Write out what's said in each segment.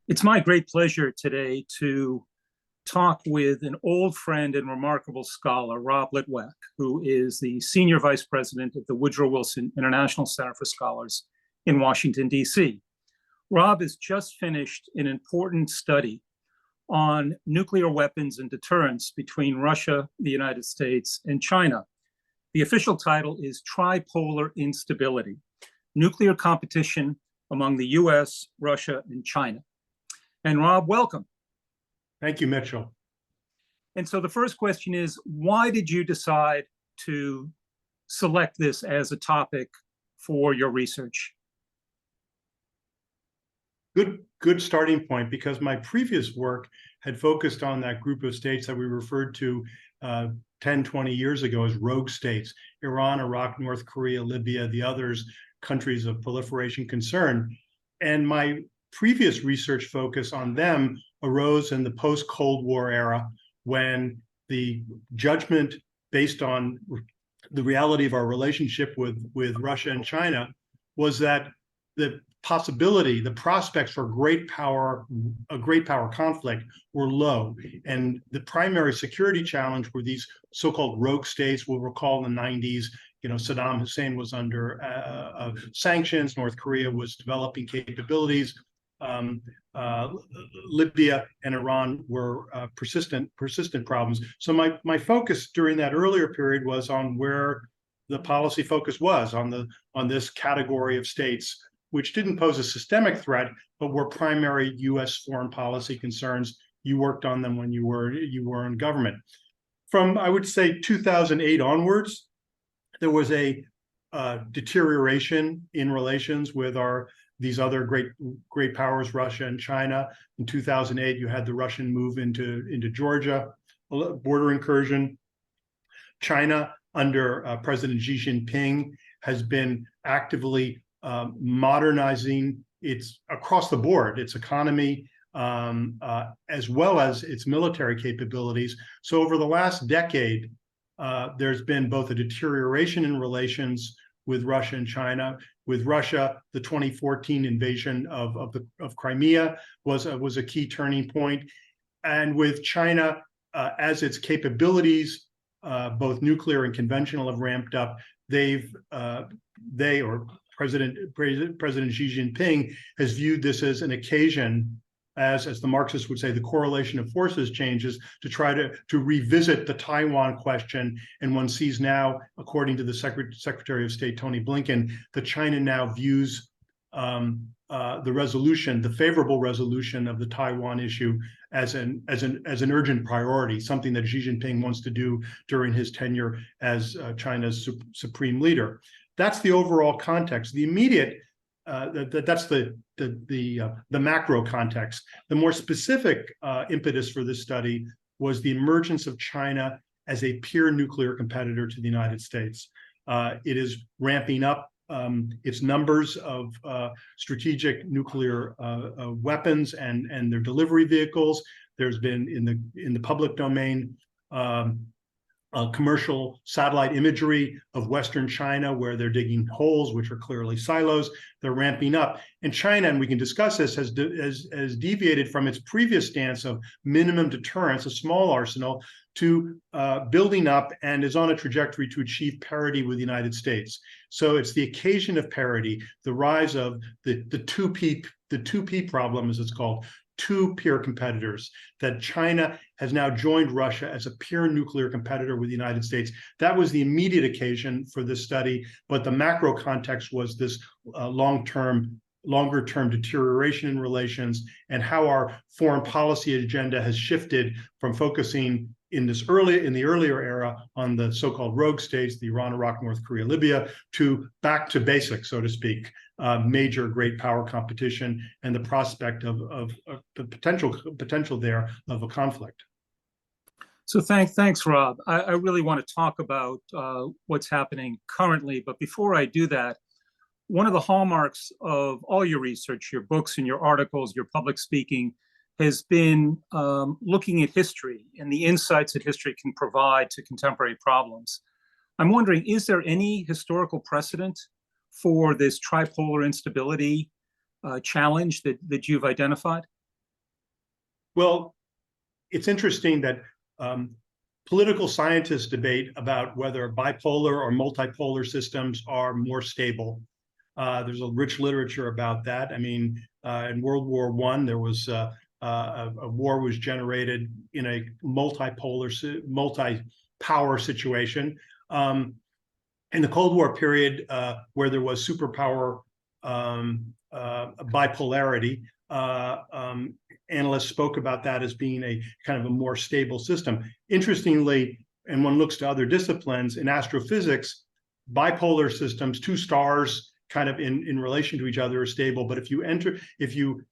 It's my great pleasure today to talk with an old friend and remarkable scholar, Rob Litwak, who is the Senior Vice President of the Woodrow Wilson International Center for Scholars in Washington, D.C. Rob has just finished an important study on nuclear weapons and deterrence between Russia, the United States, and China. The official title is Tripolar Instability: Nuclear Competition among the U.S., Russia, and China. And Rob, welcome. Thank you, Mitchell. And so the first question is, why did you decide to select this as a topic for your research? Good starting point, because my previous work had focused on that group of states that we referred to 10, 20 years ago as rogue states: Iran, Iraq, North Korea, Libya, the others, countries of proliferation concern. And my previous research focus on them arose in the post-Cold War era, when the judgment based on the reality of our relationship with Russia and China was that the possibility, the prospects for a great power conflict were low. And the primary security challenge were these so-called rogue states. We'll recall in the 90s, Saddam Hussein was under sanctions. North Korea was developing capabilities. Libya and Iran were persistent problems. So my focus during that earlier period was on where the policy focus was on this category of states, which didn't pose a systemic threat, but were primary U.S. foreign policy concerns. You worked on them when you were in government. From, I would say, 2008 onwards, there was a deterioration in relations with these other great powers, Russia and China. In 2008, you had the Russian move into Georgia, a border incursion. China, under President Xi Jinping, has been actively modernizing across the board, its economy, as well as its military capabilities. So over the last decade, there's been both a deterioration in relations with Russia and China. With Russia, the 2014 invasion of Crimea was a key turning point. And with China, as its capabilities, both nuclear and conventional, have ramped up, President Xi Jinping has viewed this as an occasion, as the Marxists would say, the correlation of forces changes, to try to revisit the Taiwan question. And one sees now, according to the Secretary of State Tony Blinken, that China now views the favorable resolution of the Taiwan issue as an urgent priority, something that Xi Jinping wants to do during his tenure as China's supreme leader. That's the overall context. The immediate that's the macro context. The more specific impetus for this study was the emergence of China as a peer nuclear competitor to the United States. It is ramping up its numbers of strategic nuclear weapons and their delivery vehicles. There's been in the public domain commercial satellite imagery of Western China, where they're digging holes, which are clearly silos. They're ramping up. And China, and we can discuss this, has deviated from its previous stance of minimum deterrence, a small arsenal, to building up, and is on a trajectory to achieve parity with the United States. So it's the occasion of parity, the rise of the 2P problem, as it's called, two peer competitors, that China has now joined Russia as a peer nuclear competitor with the United States. That was the immediate occasion for this study, but the macro context was this longer-term deterioration in relations, and how our foreign policy agenda has shifted from focusing in the earlier era on the so-called rogue states, the Iran, Iraq, North Korea, Libya, to back to basics, so to speak, major great power competition, and the prospect of the potential there of a conflict. So thanks, Rob. I really want to talk about what's happening currently, but before I do that, one of the hallmarks of all your research, your books and your articles, your public speaking, has been looking at history and the insights that history can provide to contemporary problems. I'm wondering, is there any historical precedent for this tripolar instability challenge that you've identified? Well, it's interesting that political scientists debate about whether bipolar or multipolar systems are more stable. There's a rich literature about that. I mean, in World War I, there was a war was generated in a multi-power situation. In the Cold War period, where there was superpower bipolarity, analysts spoke about that as being a kind of a more stable system. Interestingly, and one looks to other disciplines, in astrophysics, bipolar systems, two stars kind of in relation to each other are stable. But if you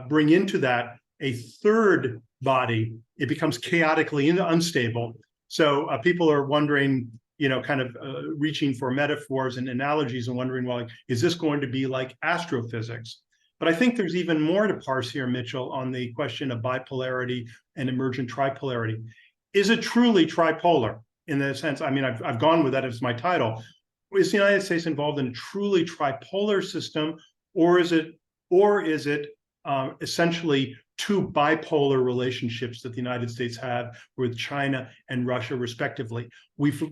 bring into that a third body, it becomes chaotically unstable. So people are wondering, kind of reaching for metaphors and analogies and wondering, well, is this going to be like astrophysics? But I think there's even more to parse here, Mitchell, on the question of bipolarity and emergent tripolarity. Is it truly tripolar in the sense, I mean, I've gone with that as my title. Is the United States involved in a truly tripolar system, or is it essentially two bipolar relationships that the United States have with China and Russia, respectively? We've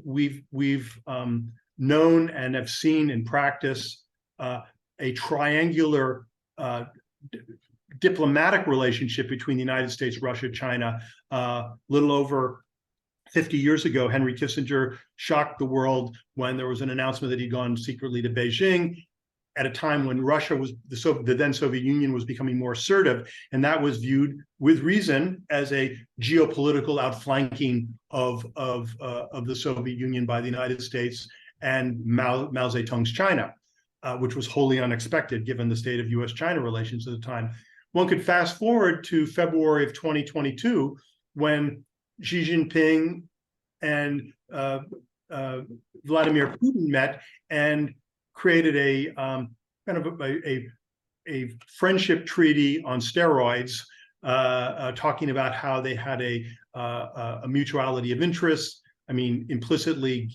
known and have seen in practice a triangular diplomatic relationship between the United States, Russia, China. Little over 50 years ago, Henry Kissinger shocked the world when there was an announcement that he'd gone secretly to Beijing at a time when Russia was, the then Soviet Union was becoming more assertive, and that was viewed with reason as a geopolitical outflanking of the Soviet Union by the United States and Mao Zedong's China, which was wholly unexpected given the state of U.S.-China relations at the time. One could fast forward to February of 2022 when Xi Jinping and Vladimir Putin met and created a kind of a friendship treaty on steroids, talking about how they had a mutuality of interests. I mean, implicitly,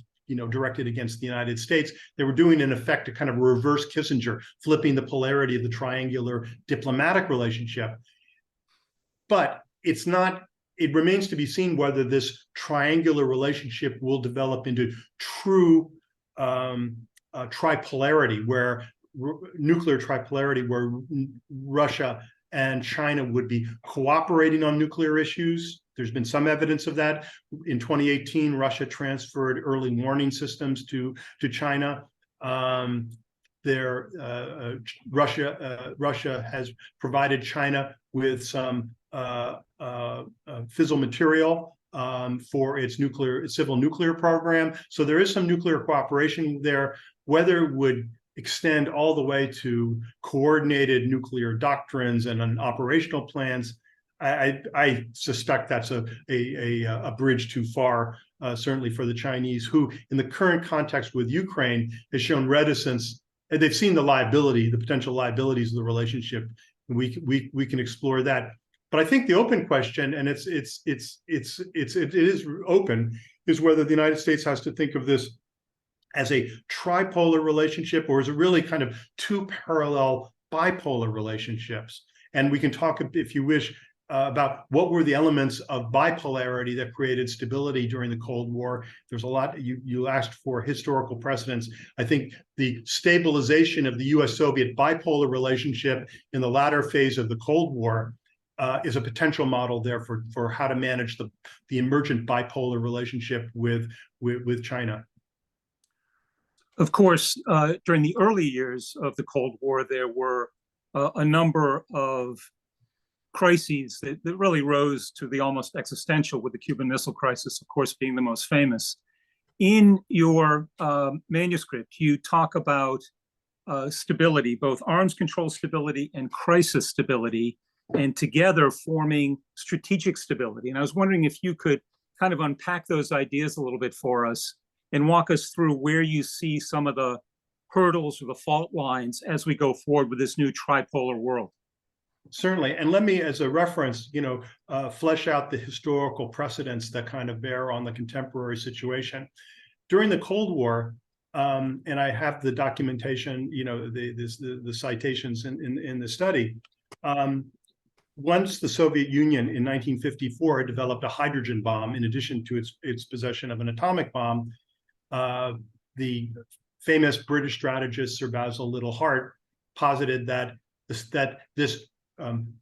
directed against the United States. They were doing, in effect, a kind of reverse Kissinger, flipping the polarity of the triangular diplomatic relationship. But it remains to be seen whether this triangular relationship will develop into true tripolarity, nuclear tripolarity, where Russia and China would be cooperating on nuclear issues. There's been some evidence of that. In 2018, Russia transferred early warning systems to China. Russia has provided China with some fissile material for its civil nuclear program. So there is some nuclear cooperation there. Whether it would extend all the way to coordinated nuclear doctrines and operational plans, I suspect that's a bridge too far, certainly for the Chinese, who, in the current context with Ukraine, has shown reticence. And they've seen the potential liabilities of the relationship. We can explore that. But I think the open question, and it is open, is whether the United States has to think of this as a tripolar relationship, or is it really kind of two parallel bipolar relationships? And we can talk, if you wish, about what were the elements of bipolarity that created stability during the Cold War. There's a lot. You asked for historical precedents. I think the stabilization of the U.S.-Soviet bipolar relationship in the latter phase of the Cold War is a potential model there for how to manage the emergent bipolar relationship with China. Of course, during the early years of the Cold War, there were a number of crises that really rose to the almost existential, with the Cuban Missile Crisis, of course, being the most famous. In your manuscript, you talk about stability, both arms control stability and crisis stability, and together forming strategic stability. And I was wondering if you could kind of unpack those ideas a little bit for us and walk us through where you see some of the hurdles or the fault lines as we go forward with this new tripolar world. Certainly. And let me, as a reference, flesh out the historical precedents that kind of bear on the contemporary situation. During the Cold War, and I have the documentation, the citations in the study, once the Soviet Union in 1954 had developed a hydrogen bomb, in addition to its possession of an atomic bomb, the famous British strategist Sir Basil Liddell Hart posited that this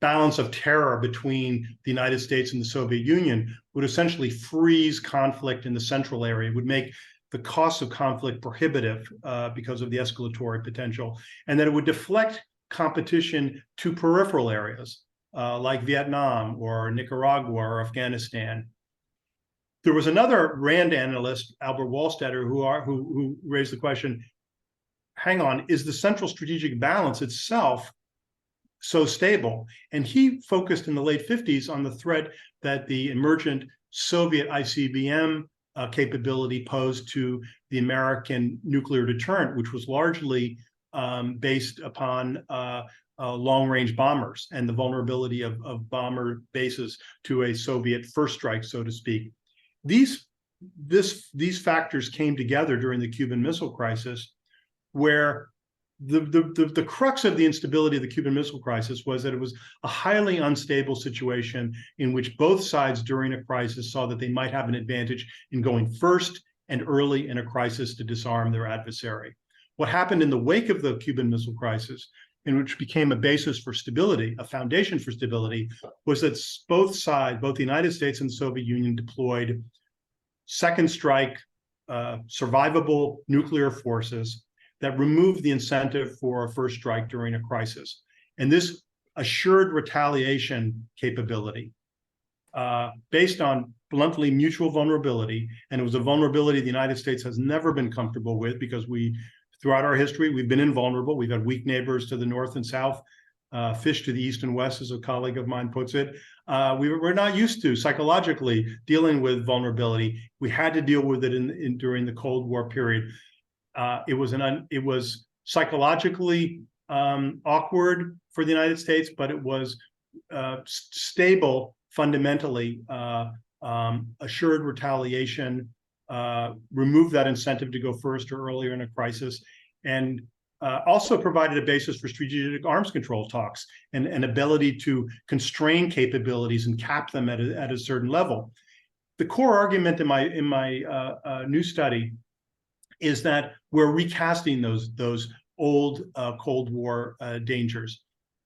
balance of terror between the United States and the Soviet Union would essentially freeze conflict in the central area, would make the cost of conflict prohibitive because of the escalatory potential, and that it would deflect competition to peripheral areas like Vietnam or Nicaragua or Afghanistan. There was another RAND analyst, Albert Wallstetter, who raised the question, hang on, is the central strategic balance itself so stable? And he focused in the late 50s on the threat that the emergent Soviet ICBM capability posed to the American nuclear deterrent, which was largely based upon long-range bombers and the vulnerability of bomber bases to a Soviet first strike, so to speak. These factors came together during the Cuban Missile Crisis, where the crux of the instability of the Cuban Missile Crisis was that it was a highly unstable situation in which both sides during a crisis saw that they might have an advantage in going first and early in a crisis to disarm their adversary. What happened in the wake of the Cuban Missile Crisis, in which became a basis for stability, a foundation for stability, was that both sides, both the United States and the Soviet Union, deployed second strike, survivable nuclear forces that removed the incentive for a first strike during a crisis. And this assured retaliation capability, based on bluntly mutual vulnerability, and it was a vulnerability the United States has never been comfortable with, because throughout our history, we've been invulnerable. We've had weak neighbors to the north and south, fish to the east and west, as a colleague of mine puts it. We're not used to psychologically dealing with vulnerability. We had to deal with it during the Cold War period. It was psychologically awkward for the United States, but it was stable fundamentally, assured retaliation, remove that incentive to go first or earlier in a crisis, and also provided a basis for strategic arms control talks and an ability to constrain capabilities and cap them at a certain level. The core argument in my new study is that we're recasting those old Cold War dangers.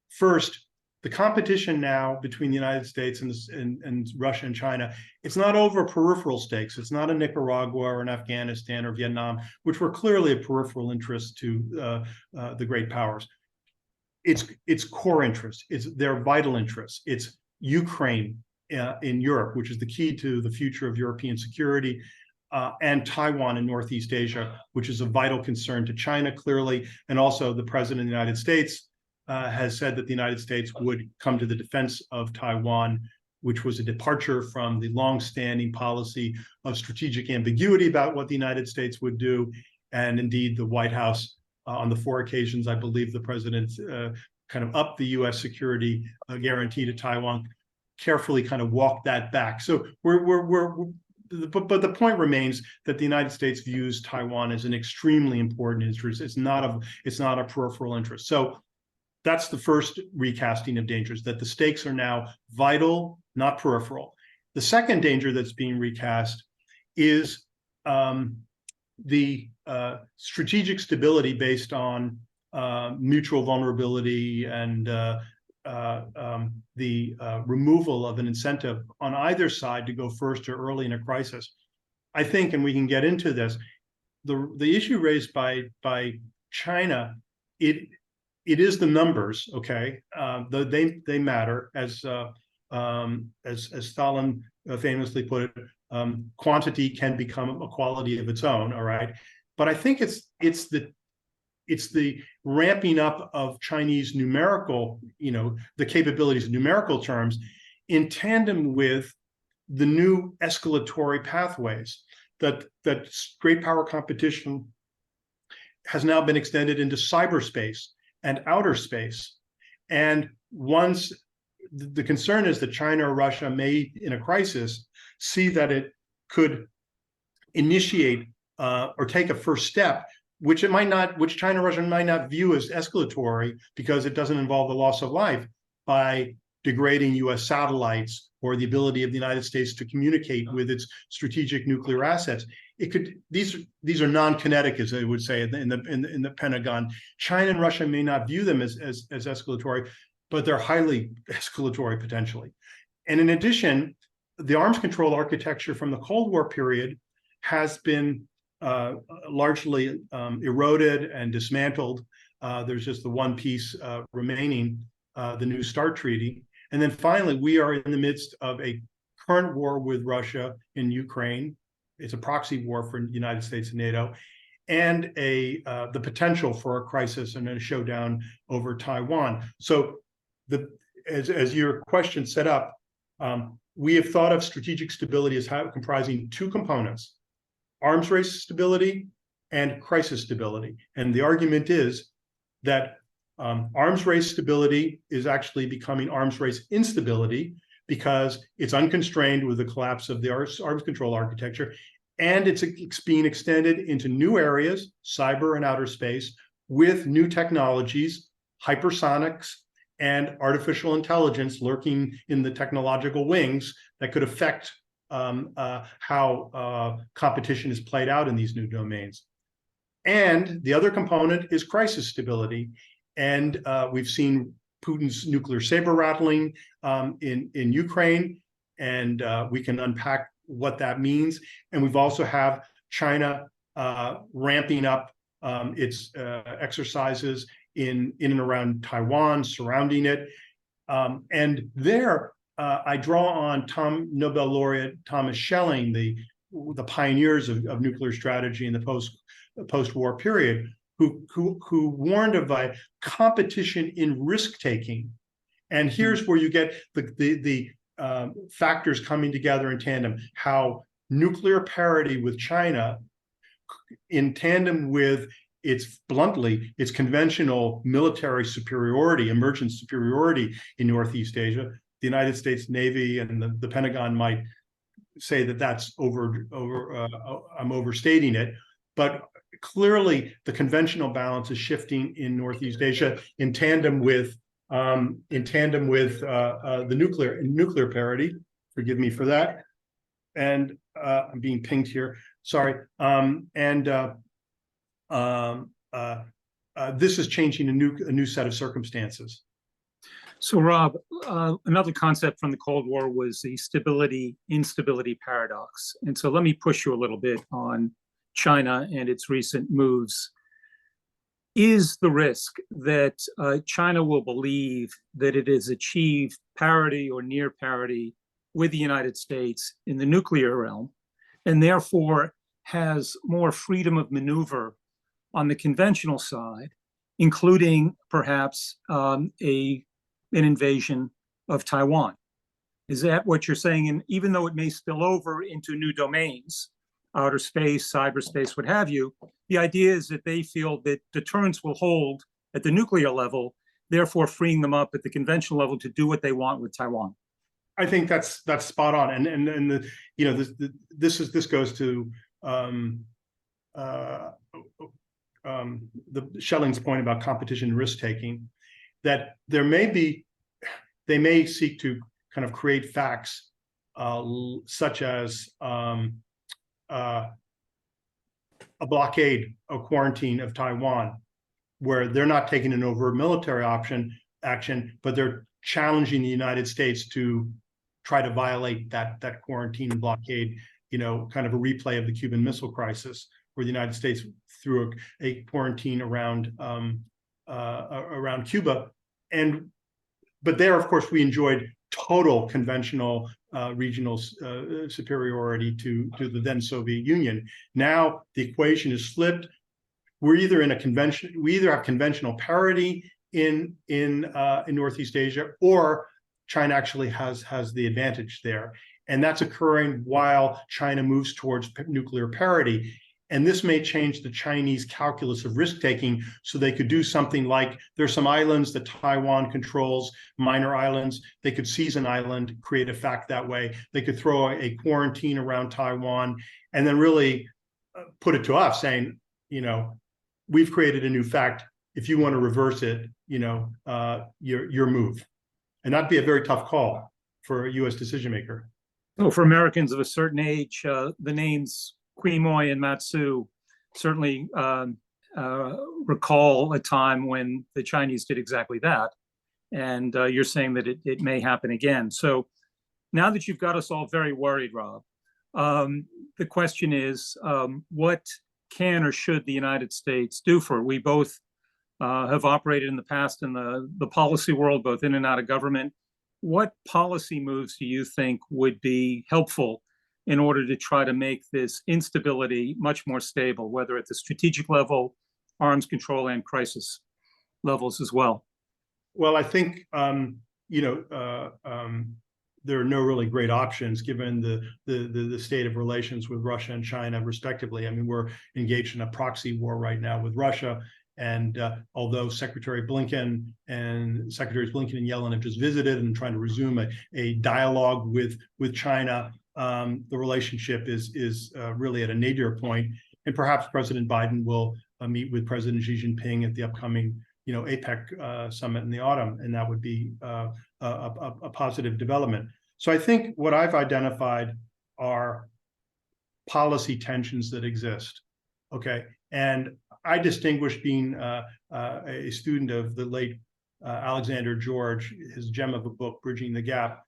First, the competition now between the United States and Russia and China, it's not over peripheral stakes. It's not a Nicaragua or an Afghanistan or Vietnam, which were clearly of peripheral interest to the great powers. It's core interest. It's their vital interests. It's Ukraine in Europe, which is the key to the future of European security, and Taiwan in Northeast Asia, which is a vital concern to China, clearly, and also the President of the United States has said that the United States would come to the defense of Taiwan, which was a departure from the longstanding policy of strategic ambiguity about what the United States would do. And indeed, the White House, on the 4 occasions, I believe the president kind of upped the U.S. security guarantee to Taiwan, carefully kind of walked that back. So but the point remains that the United States views Taiwan as an extremely important interest. It's not a peripheral interest. So that's the first recasting of dangers, that the stakes are now vital, not peripheral. The second danger that's being recast is the strategic stability based on mutual vulnerability and the removal of an incentive on either side to go first or early in a crisis. I think, and we can get into this, the issue raised by China, it is the numbers, okay? They matter, as Stalin famously put it. Quantity can become a quality of its own, all right? But I think it's the ramping up of Chinese numerical, the capabilities in numerical terms, in tandem with the new escalatory pathways that great power competition has now been extended into cyberspace and outer space. And once the concern is that China or Russia may, in a crisis, see that it could initiate or take a first step, which China or Russia might not view as escalatory because it doesn't involve the loss of life, by degrading U.S. satellites or the ability of the United States to communicate with its strategic nuclear assets. It could, these are non-kinetic, as they would say in the Pentagon. China and Russia may not view them as escalatory, but they're highly escalatory potentially. And in addition, the arms control architecture from the Cold War period has been largely eroded and dismantled. There's just the one piece remaining, the New START Treaty. And then finally, we are in the midst of a current war with Russia in Ukraine. It's a proxy war for the United States and NATO, and the potential for a crisis and a showdown over Taiwan. So as your question set up, we have thought of strategic stability as comprising two components: arms race stability and crisis stability. And the argument is that arms race stability is actually becoming arms race instability because it's unconstrained with the collapse of the arms control architecture, and it's being extended into new areas, cyber and outer space, with new technologies, hypersonics, and artificial intelligence lurking in the technological wings that could affect how competition is played out in these new domains. And the other component is crisis stability. And we've seen Putin's nuclear saber rattling in Ukraine, and we can unpack what that means. And we've also have China ramping up its exercises in and around Taiwan, surrounding it. And there, I draw on Nobel laureate Thomas Schelling, the pioneers of nuclear strategy in the post-war period, who warned of a competition in risk-taking. And here's where you get the factors coming together in tandem: how nuclear parity with China, in tandem with its conventional military superiority, emergent superiority in Northeast Asia. The United States Navy and the Pentagon might say that that's I'm overstating it, but clearly the conventional balance is shifting in Northeast Asia in tandem with the nuclear parity. Forgive me for that. And I'm being pinged here. Sorry. This is changing a new set of circumstances. So, Rob, another concept from the Cold War was the stability-instability paradox. And so let me push you a little bit on China and its recent moves. Is the risk that China will believe that it has achieved parity or near parity with the United States in the nuclear realm, and therefore has more freedom of maneuver on the conventional side, including perhaps an invasion of Taiwan? Is that what you're saying? And even though it may spill over into new domains, outer space, cyberspace, what have you, the idea is that they feel that deterrence will hold at the nuclear level, therefore freeing them up at the conventional level to do what they want with Taiwan. I think that's spot on, and this goes to the Schelling's point about competition and risk taking, that they may seek to kind of create facts such as a blockade, a quarantine of Taiwan, where they're not taking an overt military action, but they're challenging the United States to try to violate that quarantine and blockade, kind of a replay of the Cuban Missile Crisis, where the United States threw a quarantine around Cuba. But there, of course, we enjoyed total conventional regional superiority to the then Soviet Union. Now the equation is flipped. We either have conventional parity in Northeast Asia, or China actually has the advantage there. And that's occurring while China moves towards nuclear parity. And this may change the Chinese calculus of risk-taking, so they could do something like, there's some islands that Taiwan controls, minor islands. They could seize an island, create a fact that way. They could throw a quarantine around Taiwan, and then really put it to us saying, we've created a new fact. If you want to reverse it, your move. And that'd be a very tough call for a U.S. decision maker. So for Americans of a certain age, the names Quemoy and Matsu certainly recall a time when the Chinese did exactly that. And you're saying that it may happen again. So now that you've got us all very worried, Rob, the question is, what can or should the United States do for it? We both have operated in the past in the policy world, both in and out of government. What policy moves do you think would be helpful in order to try to make this instability much more stable, whether at the strategic level, arms control, and crisis levels as well? Well, I think there are no really great options given the state of relations with Russia and China, respectively. I mean, we're engaged in a proxy war right now with Russia. And although Secretaries Blinken and Yellen have just visited and trying to resume a dialogue with China, the relationship is really at a nadir point. And perhaps President Biden will meet with President Xi Jinping at the upcoming APEC summit in the autumn, and that would be a positive development. So I think what I've identified are policy tensions that exist. Okay, and I distinguish being a student of the late Alexander George, his gem of a book, Bridging the Gap.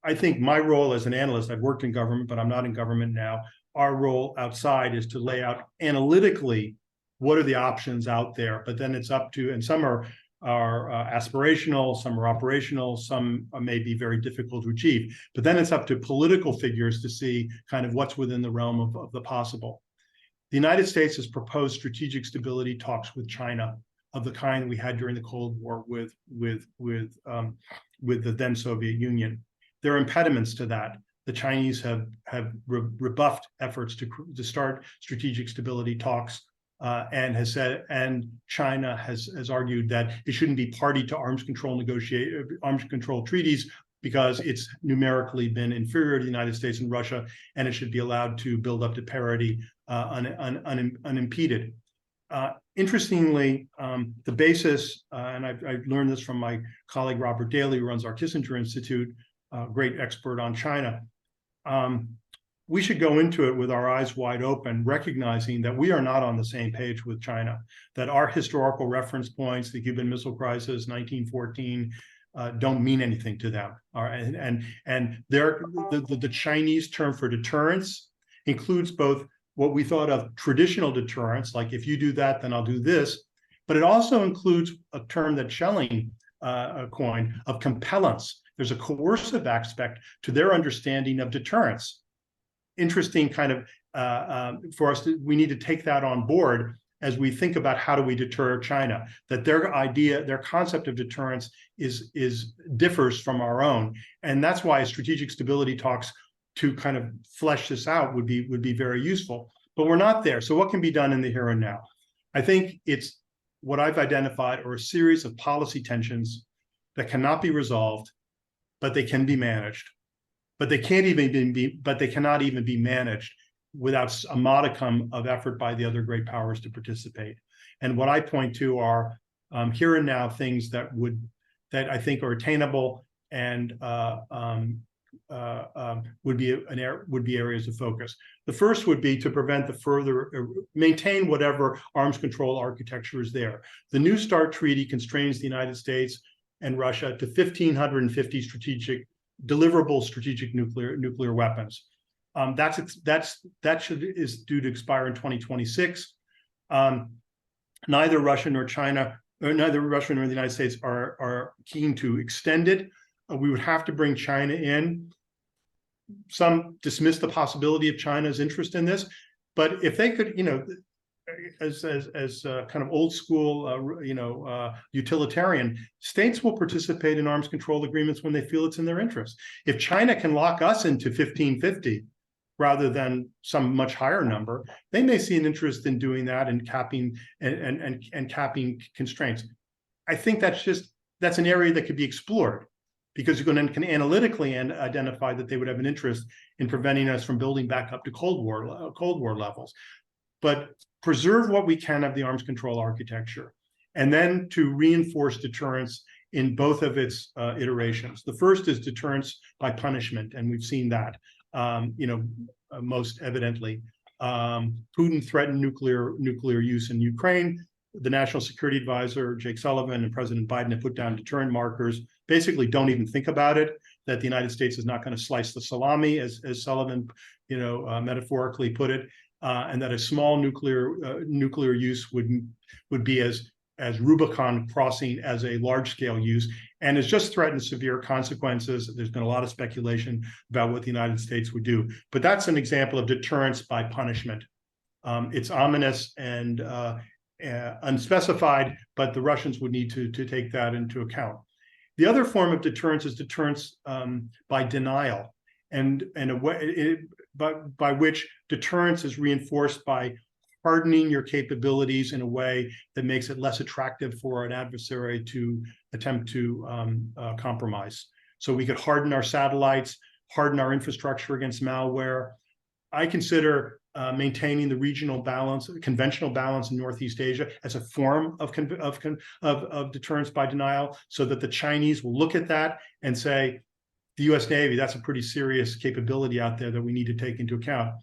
I think my role as an analyst, I've worked in government, but I'm not in government now. Our role outside is to lay out analytically what are the options out there, but then it's up to, and some are aspirational, some are operational, some may be very difficult to achieve. But then it's up to political figures to see kind of what's within the realm of the possible. The United States has proposed strategic stability talks with China of the kind we had during the Cold War with the then Soviet Union. There are impediments to that. The Chinese have rebuffed efforts to start strategic stability talks. And China has argued that it shouldn't be party to arms control treaties because it's numerically been inferior to the United States and Russia, and it should be allowed to build up to parity unimpeded. Interestingly, the basis, and I've learned this from my colleague Robert Daly, who runs our Kissinger Institute, great expert on China. We should go into it with our eyes wide open, recognizing that we are not on the same page with China, that our historical reference points, the Cuban Missile Crisis, 1914, don't mean anything to them. All right? And the Chinese term for deterrence includes both what we thought of traditional deterrence, like if you do that, then I'll do this, but it also includes a term that Schelling coined of compellence. There's a coercive aspect to their understanding of deterrence. Interesting kind of for us, we need to take that on board as we think about how do we deter China, that their concept of deterrence differs from our own. And that's why strategic stability talks to kind of flesh this out would be very useful. But we're not there. So what can be done in the here and now? I think it's what I've identified are a series of policy tensions that cannot be resolved, but they can be managed. But they cannot even be managed without a modicum of effort by the other great powers to participate. And what I point to are here and now things that I think are attainable and would be areas of focus. The first would be to prevent maintain whatever arms control architecture is there. The New START Treaty constrains the United States and Russia to 1,550 deliverable strategic nuclear weapons. That is due to expire in 2026. Neither Russia nor the United States are keen to extend it. We would have to bring China in. Some dismiss the possibility of China's interest in this, but if they could, as kind of old school, utilitarian, states will participate in arms control agreements when they feel it's in their interest. If China can lock us into 1,550 rather than some much higher number, they may see an interest in doing that and capping and capping constraints. I think that's an area that could be explored, because you can analytically identify that they would have an interest in preventing us from building back up to Cold War levels. But preserve what we can of the arms control architecture, and then to reinforce deterrence in both of its iterations. The first is deterrence by punishment, and we've seen that, most evidently. Putin threatened nuclear use in Ukraine. The National Security Advisor, Jake Sullivan, and President Biden have put down deterrent markers. Basically, don't even think about it, that the United States is not going to slice the salami, as Sullivan, metaphorically put it, and that a small nuclear use would be as Rubicon crossing as a large-scale use, and has just threatened severe consequences. There's been a lot of speculation about what the United States would do. But that's an example of deterrence by punishment. It's ominous and unspecified, but the Russians would need to take that into account. The other form of deterrence is deterrence by denial, and a way by which deterrence is reinforced by hardening your capabilities in a way that makes it less attractive for an adversary to attempt to compromise. So we could harden our satellites, harden our infrastructure against malware. I consider maintaining the regional balance, conventional balance in Northeast Asia as a form of deterrence by denial, so that the Chinese will look at that and say, the US Navy, that's a pretty serious capability out there that we need to take into account.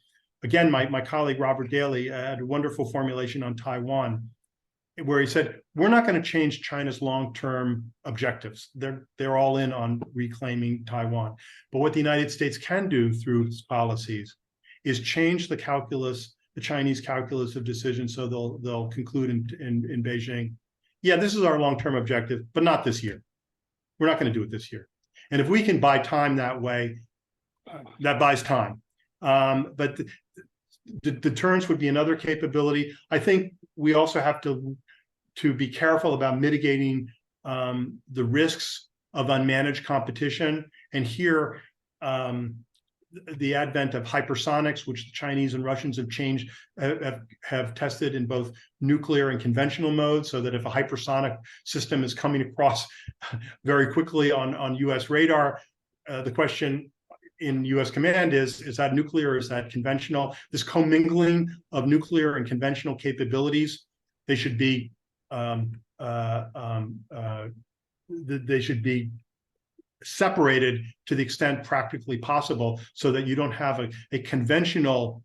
Again, my colleague, Robert Daly, had a wonderful formulation on Taiwan, where he said, we're not going to change China's long-term objectives. They're all in on reclaiming Taiwan. But what the United States can do through its policies is change the calculus, the Chinese calculus of decision, so they'll conclude in Beijing, yeah, this is our long-term objective, but not this year. We're not going to do it this year. And if we can buy time that way, that buys time. But the deterrence would be another capability. I think we also have to be careful about mitigating the risks of unmanaged competition. And here, the advent of hypersonics, which the Chinese and Russians have tested in both nuclear and conventional modes, so that if a hypersonic system is coming across very quickly on US radar, the question in US command is that nuclear or is that conventional? This commingling of nuclear and conventional capabilities, they should be separated to the extent practically possible, so that you don't have a conventional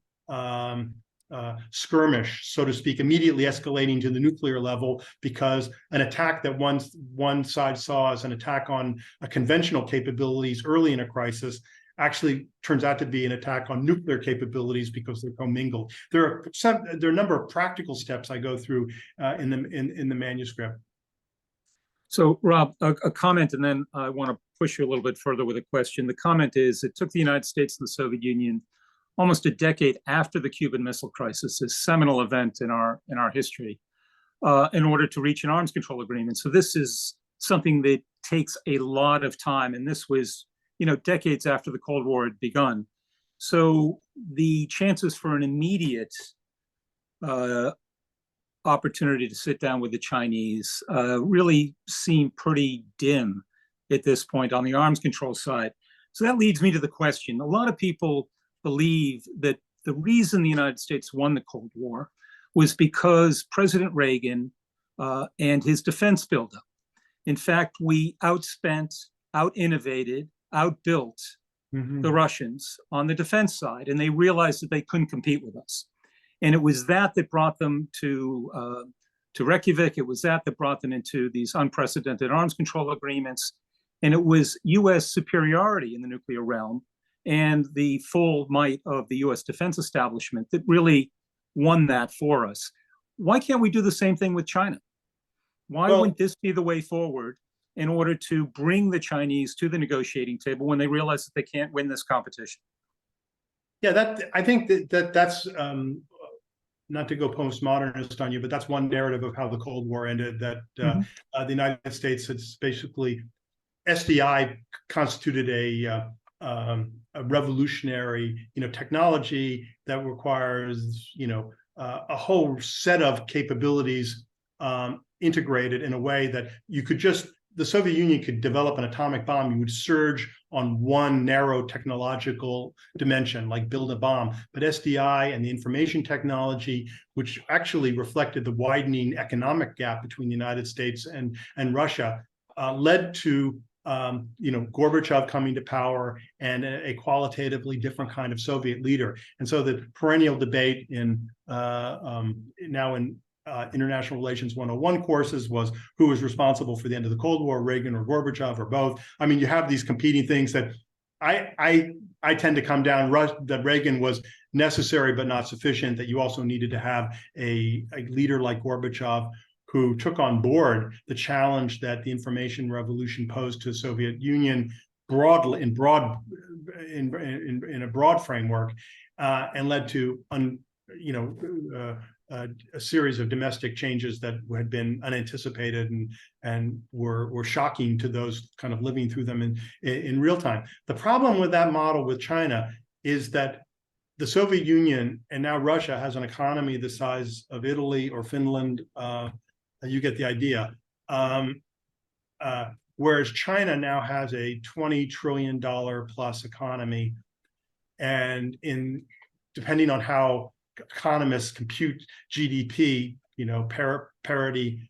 skirmish, so to speak, immediately escalating to the nuclear level, because an attack that one side saw as an attack on a conventional capabilities early in a crisis actually turns out to be an attack on nuclear capabilities because they're commingled. There are a number of practical steps I go through in the manuscript. So, Rob, a comment, and then I want to push you a little bit further with a question. The comment is, it took the United States and the Soviet Union almost a decade after the Cuban Missile Crisis, a seminal event in our history, in order to reach an arms control agreement. So this is something that takes a lot of time, and this was, decades after the Cold War had begun. So the chances for an immediate opportunity to sit down with the Chinese really seem pretty dim at this point on the arms control side. So that leads me to the question. A lot of people believe that the reason the United States won the Cold War was because President Reagan and his defense buildup. In fact, we outspent, out-innovated, outbuilt the Russians on the defense side, and they realized that they couldn't compete with us. And it was that brought them to Reykjavik. It was that brought them into these unprecedented arms control agreements. And it was US superiority in the nuclear realm and the full might of the US defense establishment that really won that for us. Why can't we do the same thing with China? Why wouldn't this be the way forward in order to bring the Chinese to the negotiating table when they realize that they can't win this competition? Yeah, I think that's not to go postmodernist on you, but that's one narrative of how the Cold War ended, that the United States had basically, SDI constituted a revolutionary, technology that requires, a whole set of capabilities integrated in a way that you could the Soviet Union could develop an atomic bomb. You would surge on one narrow technological dimension, like build a bomb. But SDI and the information technology, which actually reflected the widening economic gap between the United States and Russia, led to Gorbachev coming to power and a qualitatively different kind of Soviet leader. And so the perennial debate in now in International Relations 101 courses was who was responsible for the end of the Cold War, Reagan or Gorbachev or both. I mean, you have these competing things that I tend to come down that Reagan was necessary but not sufficient, that you also needed to have a leader like Gorbachev who took on board the challenge that the information revolution posed to the Soviet Union broadly in a broad framework, and led to a series of domestic changes that had been unanticipated and were shocking to those kind of living through them in real time. The problem with that model with China is that the Soviet Union and now Russia has an economy the size of Italy or Finland. You get the idea. Whereas China now has a $20 trillion plus economy, and depending on how economists compute GDP, parity,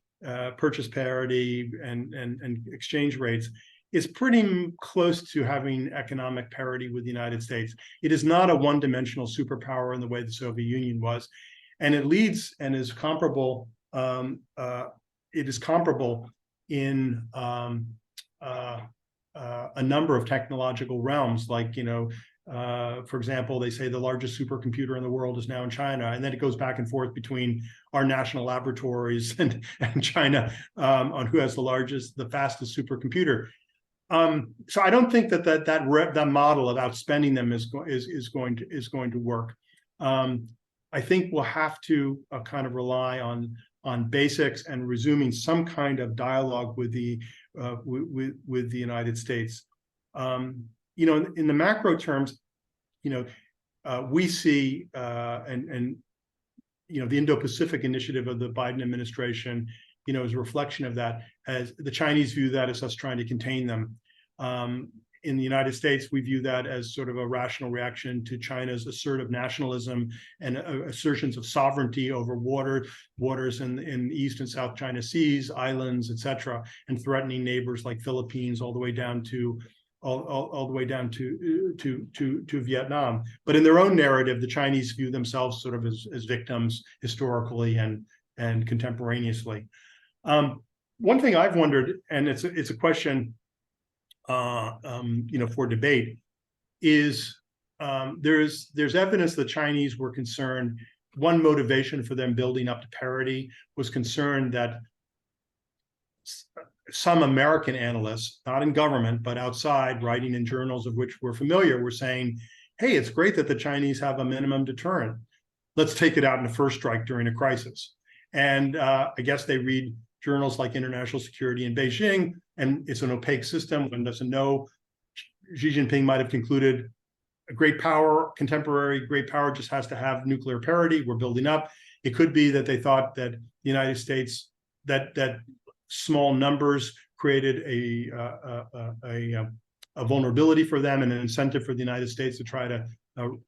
purchase parity, and exchange rates, is pretty close to having economic parity with the United States. It is not a one-dimensional superpower in the way the Soviet Union was, and it leads and is comparable. It is comparable in a number of technological realms, like for example, they say the largest supercomputer in the world is now in China, and then it goes back and forth between our national laboratories and China on who has the fastest supercomputer. So I don't think that model of outspending them is going to work. I think we'll have to kind of rely on basics and resuming some kind of dialogue with the United States. In the macro terms, we see the Indo-Pacific initiative of the Biden administration, is a reflection of that, as the Chinese view that as us trying to contain them. In the United States, we view that as sort of a rational reaction to China's assertive nationalism and assertions of sovereignty over waters in East and South China Seas, islands, etc., and threatening neighbors like Philippines all the way down to Vietnam. But in their own narrative, the Chinese view themselves sort of as victims historically and contemporaneously. One thing I've wondered, and it's a question for debate, is there's evidence the Chinese were concerned. One motivation for them building up to parity was concern that some American analysts, not in government, but outside, writing in journals of which we're familiar, were saying, hey, it's great that the Chinese have a minimum deterrent. Let's take it out in a first strike during a crisis. And I guess they read journals like International Security in Beijing, and it's an opaque system. One doesn't know. Xi Jinping might have concluded a great power, contemporary great power, just has to have nuclear parity. We're building up. It could be that they thought that the United States, that small numbers created a vulnerability for them and an incentive for the United States to try to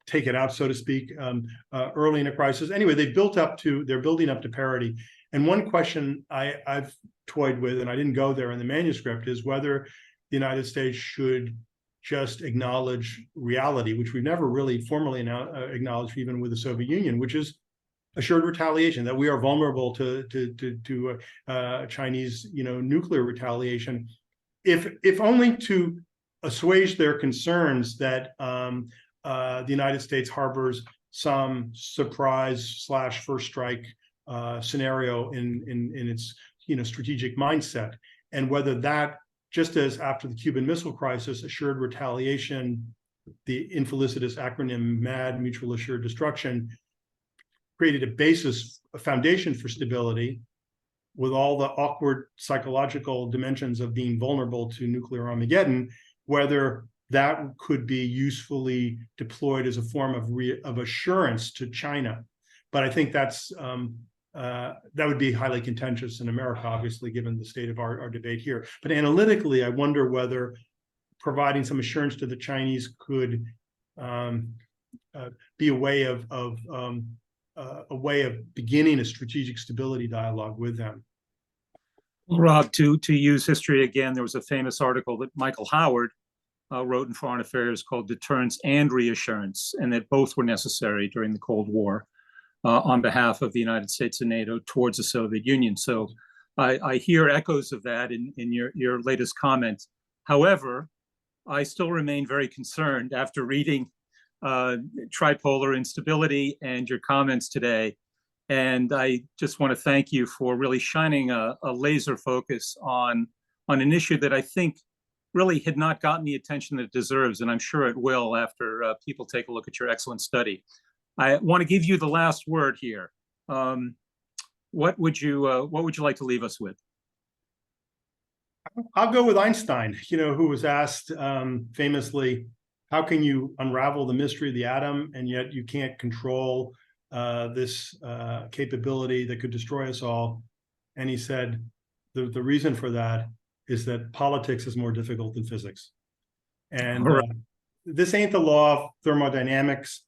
take it out, so to speak, early in a crisis. Anyway, they're building up to parity. And one question I've toyed with, and I didn't go there in the manuscript, is whether the United States should just acknowledge reality, which we've never really formally acknowledged, even with the Soviet Union, which is assured retaliation, that we are vulnerable to Chinese, nuclear retaliation, if only to assuage their concerns that the United States harbors some surprise / first strike scenario in its strategic mindset, and whether that, just as after the Cuban Missile Crisis, assured retaliation, the infelicitous acronym MAD, Mutual Assured Destruction, created a foundation for stability, with all the awkward psychological dimensions of being vulnerable to nuclear Armageddon, whether that could be usefully deployed as a form of assurance to China. But I think that would be highly contentious in America, obviously, given the state of our debate here. But analytically, I wonder whether providing some assurance to the Chinese could be a way of beginning a strategic stability dialogue with them. Rob, to use history again, there was a famous article that Michael Howard wrote in Foreign Affairs called Deterrence and Reassurance, and that both were necessary during the Cold War on behalf of the United States and NATO towards the Soviet Union. So I hear echoes of that in your latest comment. However, I still remain very concerned after reading Tripolar Instability and your comments today. And I just want to thank you for really shining a laser focus on an issue that I think really had not gotten the attention that it deserves, and I'm sure it will after people take a look at your excellent study. I want to give you the last word here. What would you like to leave us with? I'll go with Einstein, who was asked famously, how can you unravel the mystery of the atom and yet you can't control this capability that could destroy us all? And he said, the reason for that is that politics is more difficult than physics. And this ain't the law of thermodynamics.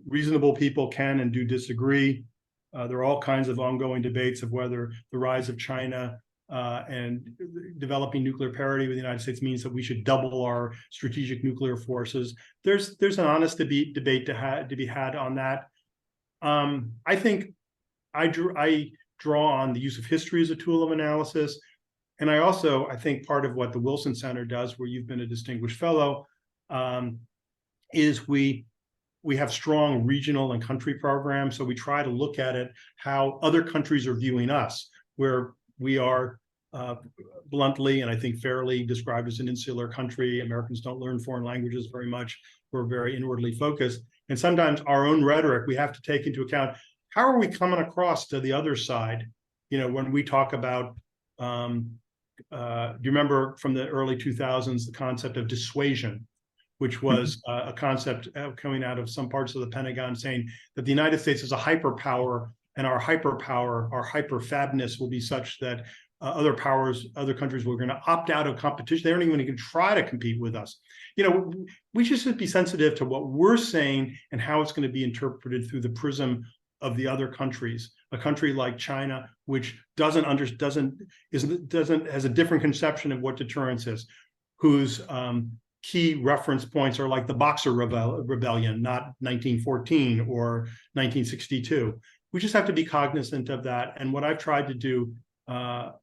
Reasonable people can and do disagree. There are all kinds of ongoing debates of whether the rise of China and developing nuclear parity with the United States means that we should double our strategic nuclear forces. There's an honest debate to be had on that. I think I draw on the use of history as a tool of analysis. And I think part of what the Wilson Center does, where you've been a distinguished fellow, is we have strong regional and country programs. So we try to look at it, how other countries are viewing us, where we are bluntly, and I think fairly, described as an insular country. Americans don't learn foreign languages very much. We're very inwardly focused. And sometimes our own rhetoric, we have to take into account, how are we coming across to the other side? When we talk about, do you remember from the early 2000s, the concept of dissuasion, which was a concept coming out of some parts of the Pentagon saying that the United States is a hyperpower, and our hyperpower, our hyperfabness will be such that other countries were going to opt out of competition. They aren't even going to try to compete with us. We just should be sensitive to what we're saying and how it's going to be interpreted through the prism of the other countries. A country like China, which has a different conception of what deterrence is, whose key reference points are like the Boxer Rebellion, not 1914 or 1962. We just have to be cognizant of that. And what I've tried to do, kind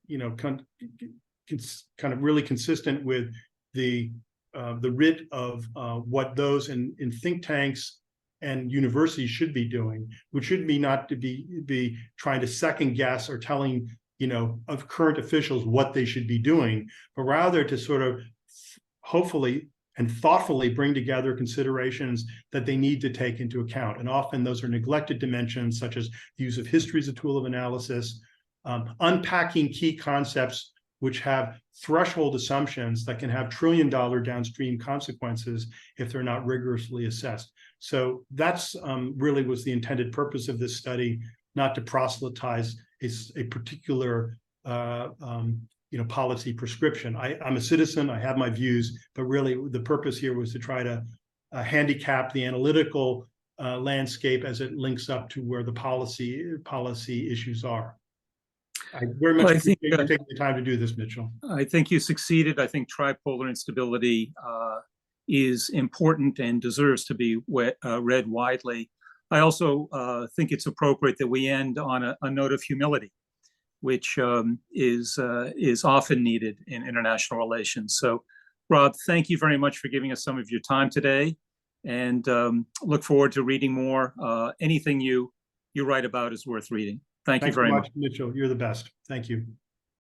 of really consistent with the writ of what those in think tanks and universities should be doing, which should be not to be trying to second guess or telling of current officials what they should be doing, but rather to sort of hopefully and thoughtfully bring together considerations that they need to take into account. And often those are neglected dimensions, such as the use of history as a tool of analysis, unpacking key concepts which have threshold assumptions that can have trillion-dollar downstream consequences if they're not rigorously assessed. So that's really was the intended purpose of this study, not to proselytize a particular policy prescription. I'm a citizen, I have my views, but really the purpose here was to try to handicap the analytical landscape as it links up to where the policy issues are. I very much appreciate you taking the time to do this, Mitchell. I think you succeeded. I think tripolar instability is important and deserves to be read widely. I also think it's appropriate that we end on a note of humility, which is often needed in international relations. So, Rob, thank you very much for giving us some of your time today, and look forward to reading more. Anything you write about is worth reading. Thank you very much, Mitchell. You're the best. Thank you.